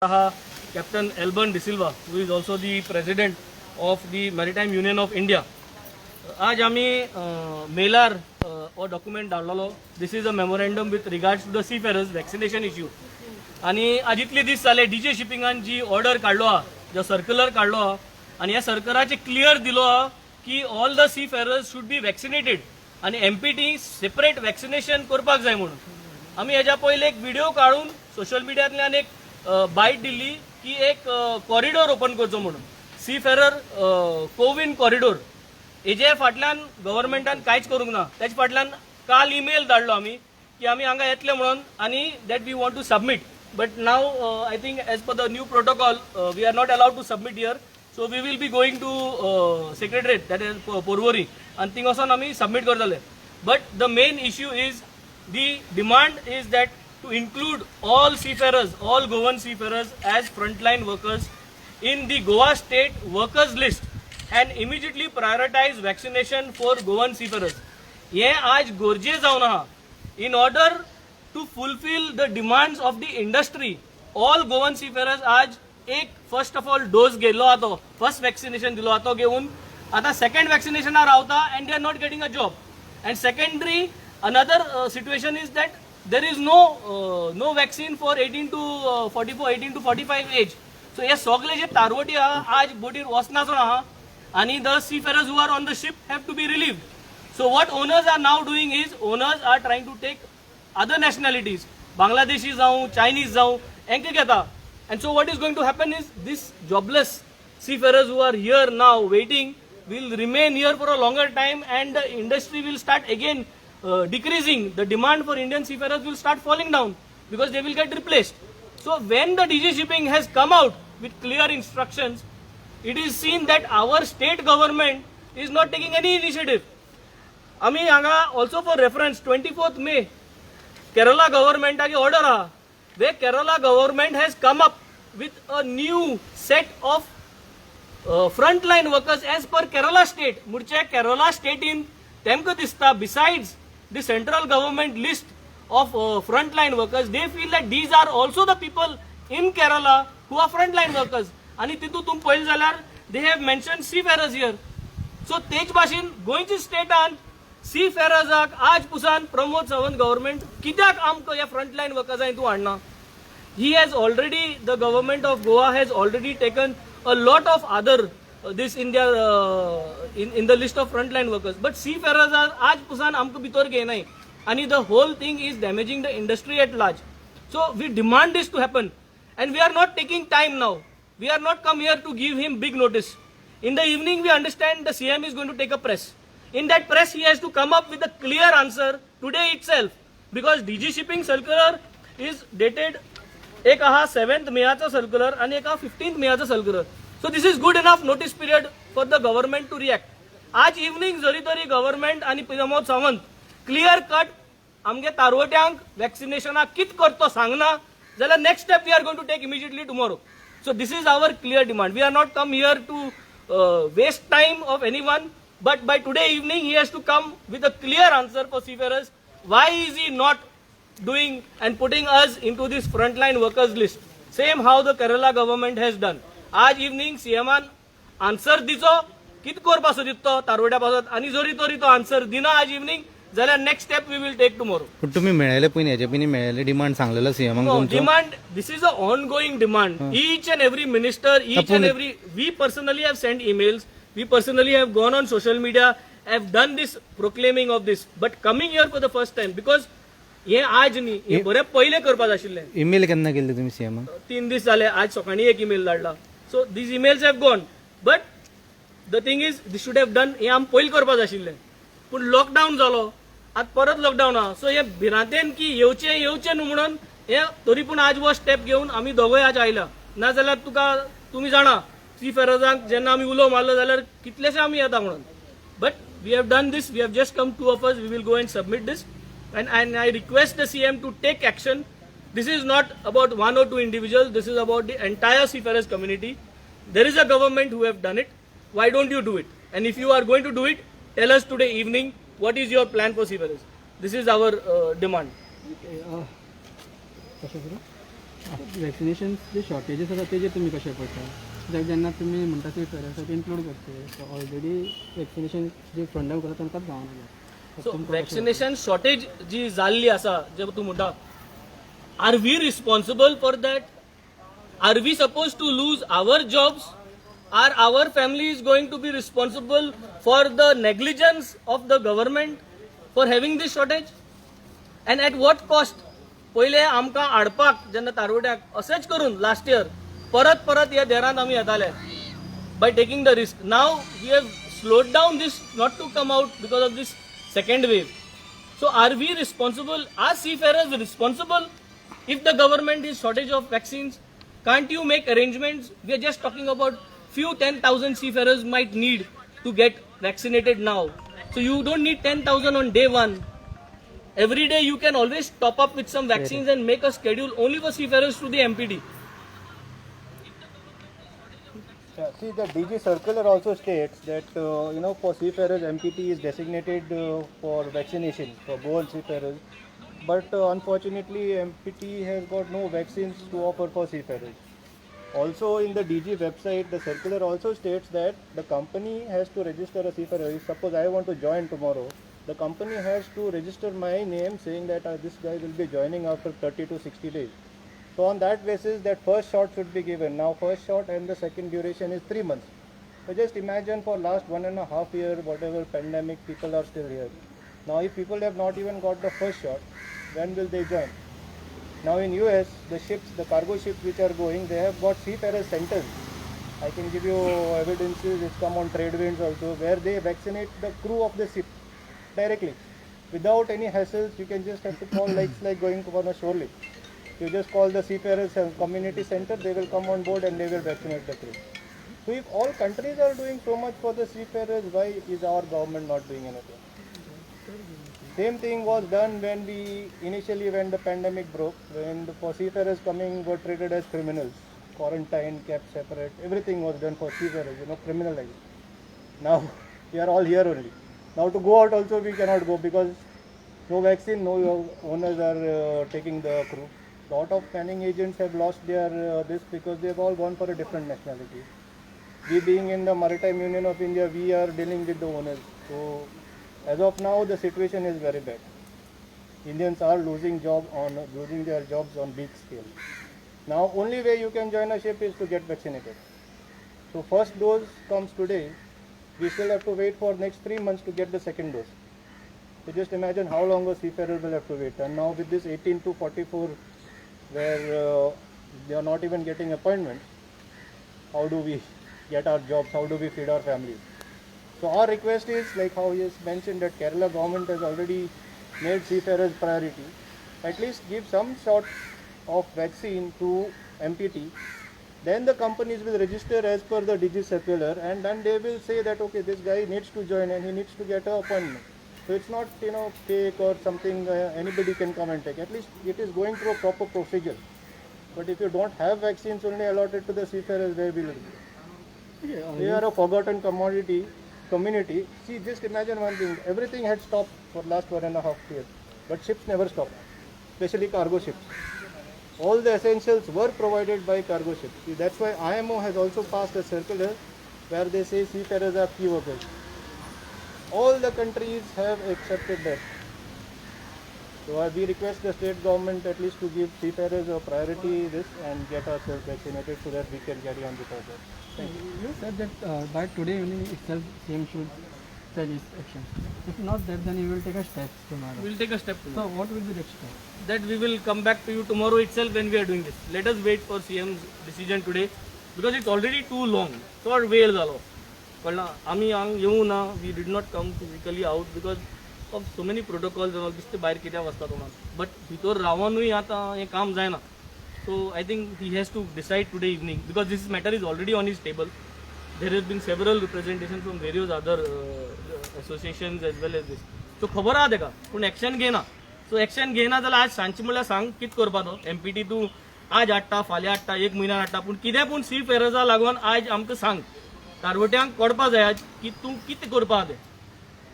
Captain Elbern De Silva, who is also the president of the Maritime Union of India. आज आम्ही मेलार और document धाडलेलो. This is a memorandum with regards to the seafarers vaccination issue. आणि आज इतले दीस जाले डीजे शिपिंगान जी order काढलो हा, जो सर्क्युलर काढलो हा, आणि या सरकाराचे क्लियर दिलो हा की all the seafarers should be vaccinated आणि एमपीटी सेपरेट वॅक्सिनेशन करपाक जाय म्हणून. आम्ही ह्याच्या पहिले एक व्हिडिओ काढून सोशल मीडियातल्यान एक बाईट दिली की एक कॉरिडोर ओपन करचो म्हणून, सीफेरर कोविन कॉरिडोर. हेजे फाटल्यान गव्हर्नमेंटान कांयच करूंक ना. त्याच फाटल्यान काल ईमेल धाडलो आमी की आमी हांगा येतले म्हणून आणि that we want to submit. But now I think as per the new protocol we are not allowed to submit here. So we will be going to secretariat that is Porvorim आणि thing वचून आमी submit करतले. But the main issue is the demand is that to include all seafarers, all Goan seafarers as frontline workers in the Goa state workers list and immediately prioritize vaccination for Goan seafarers. ये आज गरजे जावन आहा. In order to fulfill the demands of the industry, all Goan seafarers आज एक first of all डोस गेलो आतो, first vaccination दिलो आतो घेऊन आता सेकंड वॅक्सिनेशनार रावता and they are not getting a job. And secondary another situation is that there is no vaccine for 18 to 44, 18 to 45 age. So हे सगळे जे तारवटी आहा आज बोटीर वचनाचो आहा आणि the seafarers who are on the ship have to be relieved. So what owners are now doing is owners are trying to take other nationalities, Bangladeshi जाऊ, Chinese जाऊ, NK घेता. And so what is going to happen is this jobless seafarers who are here now waiting will remain here for a longer time and the industry will start again decreasing. The demand for Indian seafarers will start falling down because they will get replaced. So when the DG Shipping has come out with clear instructions, it is seen that our state government is not taking any initiative. आम्ही हांगा also for reference 24th May Kerala government ची order आहा, where Kerala government has come up with a new set of frontline workers as per Kerala state. मुळचे Kerala state in तेमकां दिसता besides the central government list of frontline workers, they feel that these are also the people in Kerala who are frontline workers. आणि तितू तुम पळयलें जाल्यार they have mentioned seafarers here. So तेच भाशेन गोंयच्या स्टेटान सीफेरर्साक आज पुसान प्रमोद सावंत गव्हर्नमेंट कित्याक आमकां ह्या फ्रंटलायन वर्कर्सांक तूं हाडना. He has already, the government of Goa has already taken a lot of other this in their in the list of frontline workers. But seafarers are आज Pusan आमकां भितर घेयनाय आणि the whole thing is damaging the industry at large. So we demand this to happen and we are not taking time now. We are not come here to give him big notice. In the evening we understand the CM is going to take a press. In that press he has to come up with a clear answer today itself because DG Shipping circular is dated एक आहा 7th मेचा circular आणि एक आहा 15th मेचा circular. So this is good enough notice period for the government to react. आज evening जरी तरी government आणि Pramod Sawant clear cut आमगे तारवट्यांक वॅक्सिनेशनाक कित करतो सांगना जाल्यार next step we are going to take immediately tomorrow. So this is our clear demand. We are not come here to waste time of anyone, but by today evening he has to come with a clear answer for seafarers. Why is he not doing and putting us into this frontline workers list, same how the Kerala government has done. आज evening सीएमान answer दिचो कित करपाचो दितो तारवड्या पासत आणि जरी तरी तो answer दिना आज evening जाल्यार next step we will take tomorrow. पण तुम्ही मिळाले पण याच्या पण मिळाले डिमांड सांगलेला सीएमांक तुमचो demand. This is a ongoing demand. Each and every minister, each and every, we personally have send emails, we personally have gone on social media, have done this proclaiming of this, but coming here for the first time because हे आज न्ही, हे बरे पहिले करपाक आशिल्ले. Email केन्ना केल्ले तुम्ही सीएमांक? 3 दीस जाले. आज सकाळी एक ईमेल धाडला. So these emails have gone. But the thing is this should have done. हे आम पयलीं करपाक आशिल्ले पूण लॉकडावन जालो, आज परत लॉकडावन आहा. सो हे भिरांतेन की येवचे न्हू म्हणून हे तरी पूण आज वो स्टेप घेवन आमी दोगोय आज आयला. ना जाल्यार तुम्ही जाणा सीफेरर्सांक जेन्ना आमी उलो मारलो जाल्यार कितलेशे आमी येता म्हणून. But we have done this. We have just come 2 of us. We will go and submit this and I request the CM to take action. This is not about 1 or 2 individuals. This is about the entire seafarers community. There is a government who have done it. Why don't you do it? And if you are going to do it, tell us today evening what is your plan for seafarers. This is our demand. Vaccination जे shortages आसा तेजेर तुमी कशें पळयता कित्याक जेन्ना तुमी म्हणटा ती पेरंट्साक इन्क्लूड करते सो ऑलरेडी वॅक्सिनेशन जे फ्रंटान करता तांकांच गावना सो वॅक्सिनेशन शॉर्टेज जी जाल्ली आसा जे तूं म्हणटा are we responsible for that are we suppose to lose our jobs are our family is going to be responsible for the negligence of the government for having these shortage and at what cost पहिले आमकां हाडपाक जेन्ना तारवड्याक अशेंच करून last year परत परत ह्या देरांत आमी येताले by taking the risk. Now we have slowed down this not to come out because of this second wave. So are we responsible? Are seafarers responsible if the government is shortage of vaccines? Can't you make arrangements? We are just talking about few 10,000 seafarers might need to get vaccinated now. So you don't need 10,000 on day one. Every day you can always top up with some vaccines and make a schedule only for seafarers through the MPD. Yeah, see, the DG circular also states that for seafarers MPT is designated for vaccination for both seafarers, but unfortunately MPT has got no vaccines to offer for seafarers. Also in the DG website, the circular also states that the company has to register a seafarer. If suppose I want to join tomorrow, the company has to register my name saying that this guy will be joining after 30 to 60 days. So on that basis, that first shot should be given. Now first shot and the second duration is 3 months. So just imagine for last 1.5 year, whatever pandemic, people are still here. Now if people have not even got the first shot, when will they join? Now in US, the ships, the cargo ships which are going, they have got seafarers centers. I can give you evidences which come on Tradewinds also, where they vaccinate the crew of the ship directly. Without any hassles, you can just have to call like going on a shore lift. You just call the seafarers community center, they will come on board and they will vaccinate the crew. So if all countries are doing so much for the seafarers, why is our government not doing anything? Same thing was done when when the pandemic broke, when for seafarers coming were treated as criminals, quarantine, kept separate, everything was done for seafarers, criminalized. Now we are all here only. Now to go out also we cannot go because no vaccine, no owners are taking the crew. Lot of scanning agents have lost their this because they have all gone for a different nationality. We being in the Maritime Union of India, we are dealing with the owners. So as of now, the situation is very bad. Indians are losing their jobs on big scale. Now only way you can join a ship is to get vaccinated. So first dose comes today. We still have to wait for next 3 months to get the second dose. So just imagine how long a seafarer will have to wait. And now with this 18 to 44 where they are not even getting appointments, how do we get our jobs, how do we feed our families? So our request is, like how he has mentioned, that Kerala government has already made seafarers priority. At least give some sort of vaccine to MPT. Then the companies will register as per the DG circular, and then they will say that okay, this guy needs to join and he needs to get an appointment. So it's not fake or something anybody can come and take. At least it is going through a proper procedure. But if you don't have vaccines only allotted to the seafarers, where will it be? They are a forgotten community. See, just imagine one thing. Everything had stopped for last 1.5 years, but ships never stopped, especially cargo ships. All the essentials were provided by cargo ships. See, that's why IMO has also passed a circular where they say seafarers are key workers. All the countries have accepted that. So we request the state government at least to give seafarers a priority this and get ourselves vaccinated so that we can carry on with our job. Thank you. You said that by today evening itself CM should tell his action. If not that, then you will take a step tomorrow. We will take a step So tomorrow. what will be the next step? That we will come back to you tomorrow itself when we are doing this. Let us wait for CM's decision today because it's already too long. So वेळ झालो. कळना आम्ही Hong येऊ ना. We did not come physically out because of so many protocols and all. दिसते भायर कित्याक वचता म्हणून. But भितर रावूनय आतां हें काम जायना. So I think he has to decide today evening because this matter is already on his table. There has been several representations from various other associations as well as this. So खबर आहा तेका पूण action घेना. So action घेना जाल्यार आज सांजचे म्हळ्यार सांग कितें करपाचो एमपीटी तूं आज हाडटा फाल्यां हाडटा एक म्हयन्यान हाडटा पूण कितें पूण सी फेरजा लागून आज आमकां सांग कारवट्यांक कळपा जाय आज की तूं कितें करपा तें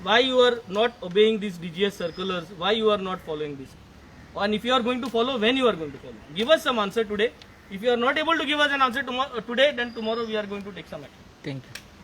why you are not obeying these DGS circulars why you are not following these and if you are going to follow, when you are going to follow. Give us some answer today. If you are not able to give us an answer today, then tomorrow we are going to take some action. Thank you